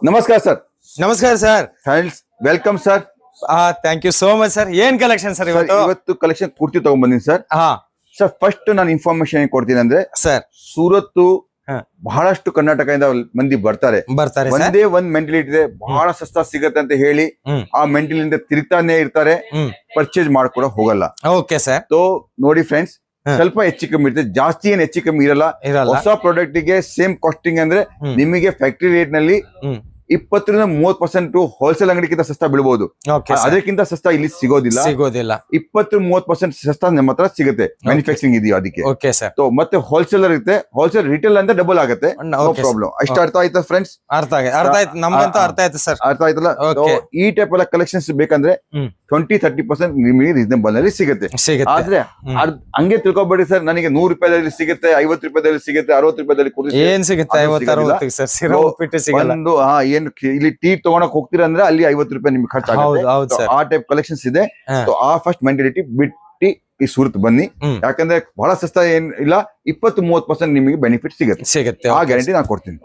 ನಮಸ್ಕಾರ ಸರ್. ನಮಸ್ಕಾರ sir. Welcome sir. Thank you so much sir. ಏನ್ ಕಲೆಕ್ಷನ್ ಸರ್ ಇವತ್ತು ಕಲೆಕ್ಷನ್ ಕುರ್ತಿ ತಗೊಂಡ್ಬಂದಿನಿ ಸರ್. ಸರ್ ಫಸ್ಟ್ ನಾನು ಇನ್ಫಾರ್ಮೇಶನ್ ಏನ್ ಕೊಡ್ತೀನಿ ಅಂದ್ರೆ ಸರ್, ಸೂರತ್ ಬಹಳಷ್ಟು ಕರ್ನಾಟಕದಿಂದ ಮಂದಿ ಬರ್ತಾರೆ. ಒಂದೇ ಒಂದ್ ಮೆಂಟಲಿಟಿ ಇದೆ, ಬಹಳ ಸಸ್ತಾ ಸಿಗತ್ತೆ ಅಂತ ಹೇಳಿ ಆ ಮೆಂಟಲಿಂದ ತಿರುಗ್ತಾನೆ ಇರ್ತಾರೆ, ಪರ್ಚೇಸ್ ಮಾಡ್ಕೊಡ ಹೋಗಲ್ಲ. Okay sir. ನೋಡಿ ಫ್ರೆಂಡ್ಸ್, ಸ್ವಲ್ಪ ಹೆಚ್ಚು ಕಮ್ಮಿ ಇರ್ತದೆ, ಜಾಸ್ತಿ ಏನ್ ಹೆಚ್ಚು ಕಮ್ಮಿ ಇರಲ್ಲ. ಹೊಸ ಪ್ರಾಡಕ್ಟ್ ಗೆ ಸೇಮ್ ಕಾಸ್ಟಿಂಗ್ ಅಂದ್ರೆ ನಿಮಗೆ ಫ್ಯಾಕ್ಟರಿ ರೇಟ್ ನಲ್ಲಿ 20-30% ಹೋಲ್ಸೇಲ್ ಅಂಗಡಿಗಿಂತ ಸಸ್ತಾ ಬೀಳಬಹುದು. ಅದಕ್ಕಿಂತ ಸಸ್ತಾ ಇಲ್ಲಿ ಸಿಗೋದಿಲ್ಲ. 20-30% ಸಸ್ತಾ ನಮ್ಮ ಹತ್ರ ಸಿಗುತ್ತೆ. ಮ್ಯಾನುಫ್ಯಾಕ್ಚರಿಂಗ್ ಇದೆಯೋ ಅದಕ್ಕೆ. ಮತ್ತೆ ಹೋಲ್ಸೇಲರ್ ಇರುತ್ತೆ, ಹೋಲ್ಸೇಲ್ ರಿಟೇಲ್ ಅಂದ್ರೆ ಡಬಲ್ ಆಗುತ್ತೆ. ಪ್ರಾಬ್ಲಮ್ ಅಷ್ಟು ಅರ್ಥ ಆಯ್ತಾ ಫ್ರೆಂಡ್ಸ್? ಅರ್ಥ ಆಯ್ತು, ನಮ್ಗಂತೂ ಅರ್ಥ ಆಯ್ತು ಸರ್. ಅರ್ಥ ಆಯ್ತಲ್ಲ? ಈ ಟೈಪ್ ಎಲ್ಲ ಕಲೆಕ್ಷನ್ಸ್ ಬೇಕಂದ್ರೆ 20-30% ನಿಮಗೆ ರೀಸನೇಬಲ್ ಅಲ್ಲಿ ಸಿಗುತ್ತೆ. ಆದ್ರೆ ಹಂಗೆ ತಿಳ್ಕೊಬೇಡಿ ಸರ್, ನನಗೆ 100 ರೂಪಾಯಿದಲ್ಲಿ ಸಿಗುತ್ತೆ, 50 ರೂಪಾಯಿದಲ್ಲಿ ಸಿಗುತ್ತೆ, 60 ರೂಪಾಯಿದಲ್ಲಿ ಏನ್ ಸಿಗುತ್ತೆ? ಒಂದು ಏನು ಇಲ್ಲಿ ಟೀ ತಗೊಳಕ್ ಹೋಗ್ತೀರಾ ಅಂದ್ರೆ ಅಲ್ಲಿ 50 ರೂಪಾಯಿ ನಿಮ್ಗೆ ಖರ್ಚಾಗುತ್ತೆ. ಆ ಟೈಪ್ ಕಲೆಕ್ಷನ್ಸ್ ಇದೆ. ಆ ಫಸ್ಟ್ ಮೆಂಟಾಲಿಟಿ ಬಿಟ್ಟು ಈ ಸೂರತ್ ಬನ್ನಿ, ಯಾಕಂದ್ರೆ ಬಹಳ ಸಸ್ತಾ ಏನ್ ಇಲ್ಲ, 20-30% ನಿಮಗೆ ಬೆನಿಫಿಟ್ ಸಿಗುತ್ತೆ. ಆ ಗ್ಯಾರಂಟಿ ನಾನು ಕೊಡ್ತೀನಿ.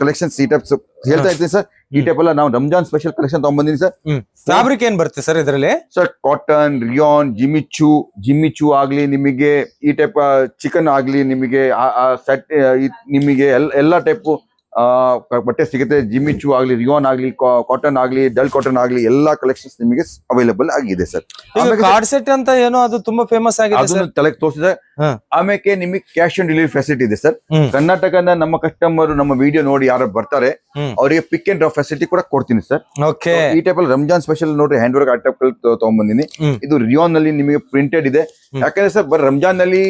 ಕಲೆಕ್ಷನ್ಸ್ ಈ ಟೈಪ್ ಹೇಳ್ತಾ ಇರ್ತೀನಿ ಸರ್. ಈ ಟೈಪ್ ಎಲ್ಲ ನಾವು ರಂಜಾನ್ ಸ್ಪೆಷಲ್ ಕಲೆಕ್ಷನ್ ತಗೊಂಡ್ಬಂದಿನಿ ಸರ್. ಫ್ಯಾಬ್ರಿಕ್ ಏನ್ ಬರುತ್ತೆ ಸರ್ ಇದರಲ್ಲಿ? ಸರ್ ಕಾಟನ್, ರಿಯಾನ್, ಜಿಮಿಚು ಆಗ್ಲಿ, ನಿಮಗೆ ಈ ಟೈಪ್ ಚಿಕನ್ ಆಗ್ಲಿ, ನಿಮಗೆ ಸೆಟ್ ನಿಮಗೆ ಎಲ್ಲಾ ಟೈಪ್ ಬಟ್ಟೆ ಸಿಗುತ್ತೆ. ಜಿಮಿಚು ಆಗ್ಲಿ, ರಿಯಾನ್ ಆಗ್ಲಿ, ಕಾಟನ್ ಆಗ್ಲಿ, ಡಲ್ ಕಾಟನ್ ಆಗ್ಲಿ, ಎಲ್ಲಾ ಕಲೆಕ್ಷನ್ಸ್ ನಿಮಗೆ ಅವೈಲೇಬಲ್ ಆಗಿದೆ ಸರ್. ಕಾರ್ಡ್ ಸೆಟ್ ಅಂತ ಏನೋ ಅದು ತುಂಬಾ ಫೇಮಸ್ ಆಗಿದೆ, ತಲೆಗೆ ತೋರಿಸಿದೆ. ಆಮೇಲೆ ನಿಮಗೆ ಕ್ಯಾಶ್ ಆನ್ ಡೆಲಿವರಿ ಫೆಸಿಲಿಟಿ ಇದೆ ಸರ್. ಕರ್ನಾಟಕದ ನಮ್ಮ ಕಸ್ಟಮರ್ ನಮ್ಮ ವಿಡಿಯೋ ನೋಡಿ ಯಾರು ಬರ್ತಾರೆ ಅವರಿಗೆ ಪಿಕ್ ಅಂಡ್ ಡ್ರಾಪ್ ಫೆಸಿಲಿಟಿ ಕೂಡ ಕೊಡ್ತೀನಿ ಸರ್. ಈ ಟೈಪ್ ಅಲ್ಲಿ ರಂಜಾನ್ ಸ್ಪೆಷಲ್ ನೋಡ್ರಿ, ಹ್ಯಾಂಡ್ ವರ್ಕ್ ಟೈಪ್ ತಗೊಂಡ್ಬಂದಿನಿ. ಇದು ರಿಯಾನ್ ನಲ್ಲಿ ನಿಮಗೆ ಪ್ರಿಂಟೆಡ್ ಇದೆ. ಯಾಕಂದ್ರೆ ಸರ್ ಬರ್ ರಂಜಾನ್ ನಲ್ಲಿ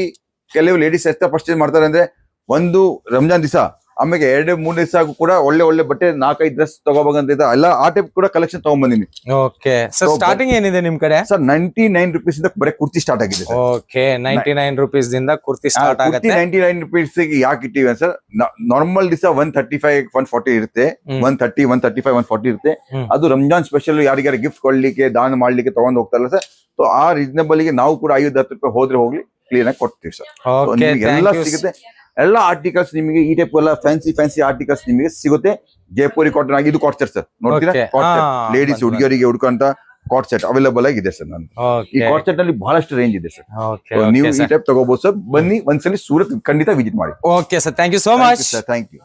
ಕೆಲವು ಲೇಡೀಸ್ ಎಷ್ಟು ಪರ್ಚೇಸ್ ಮಾಡ್ತಾರೆ ಅಂದ್ರೆ, ಒಂದು ರಂಜಾನ್ ದಿವಸ ಆಮೇಲೆ 2-3 ದಿವಸ ಕೂಡ ಒಳ್ಳೆ ಬಟ್ಟೆ 4-5 ಡ್ರೆಸ್ ತಗೋಬೇಕಂತ ಎಲ್ಲ ಆ ಟೈಪ್ ಕೂಡ ಕಲೆಕ್ಷನ್ ತಗೊಂಡ್ಬಂದಿನಿ. ಸ್ಟಾರ್ಟಿಂಗ್ ಏನಿದೆ ನಿಮ್ ಕಡೆ ಸರ್? 99 ರೂಪೀಸ್ ಇಂದ ಬರೀ ಕುರ್ತಿ ಸ್ಟಾರ್ಟ್ ಆಗಿದೆ. 99 ರೂಪೀಸ್ ದಿಂದ ಕುರ್ತಿ ಸ್ಟಾರ್ಟ್ ಆಗುತ್ತೆ. 99 ರೂಪೀಸ್ ಯಾಕೆ ಇಟ್ಟಿವಿ ಸರ್? ನಾರ್ಮಲ್ ದಿವಸ 135-140 ಇರುತ್ತೆ, 135-140 ಇರುತ್ತೆ. ಅದು ರಂಜಾನ್ ಸ್ಪೆಷಲ್ ಯಾರಿಗಾರ ಗಿಫ್ಟ್ ಕೊಡ್ಲಿಕ್ಕೆ, ದಾನ ಮಾಡ್ಲಿಕ್ಕೆ ತಗೊಂಡ್ ಹೋಗ್ತಾರಲ್ಲ ಸರ್. ಸೊ ಆ ರೀಸನಬಲ್ ಗೆ ನಾವು ಕೂಡ 5-10 ರೂಪಾಯಿ ಹೋದ್ರೆ ಹೋಗ್ಲಿ ಕ್ಲಿಯರ್ ಆಗಿ ಕೊಡ್ತೀವಿ ಸರ್. ಎಲ್ಲ ಸಿಗುತ್ತೆ, ಎಲ್ಲ ಆರ್ಟಿಕಲ್ಸ್ ನಿಮಗೆ ಈ ಟೈಪ್ ಎಲ್ಲ ಫ್ಯಾನ್ಸಿ ಆರ್ಟಿಕಲ್ಸ್ ನಿಮಗೆ ಸಿಗುತ್ತೆ. ಜೈಪುರಿ ಕಾಟನ್ ಆಗಿ ಇದು ಕಾಟ್ ಸೆಟ್ ಸರ್, ನೋಡ್ತೀರಾ? ಲೇಡೀಸ್ ಹುಡುಗಿಯರಿಗೆ ಹುಡುಕಂತ ಕಾಟ್ ಸೆಟ್ ಅವೈಲೇಬಲ್ ಆಗಿದೆ ಸರ್. ನಾನು ಈ ಕಾಟ್ ಸೆಟ್ ನಲ್ಲಿ ಬಹಳಷ್ಟು ರೇಂಜ್ ಇದೆ ಸರ್. ನೀವು ಈ ಟೈಪ್ ತಗೋಬಹುದು ಸರ್. ಬನ್ನಿ ಒಂದ್ಸಲಿ ಸೂರತ್ ಖಂಡಿತ ವಿಸಿಟ್ ಮಾಡಿ. Okay sir, thank you so much. Thank you.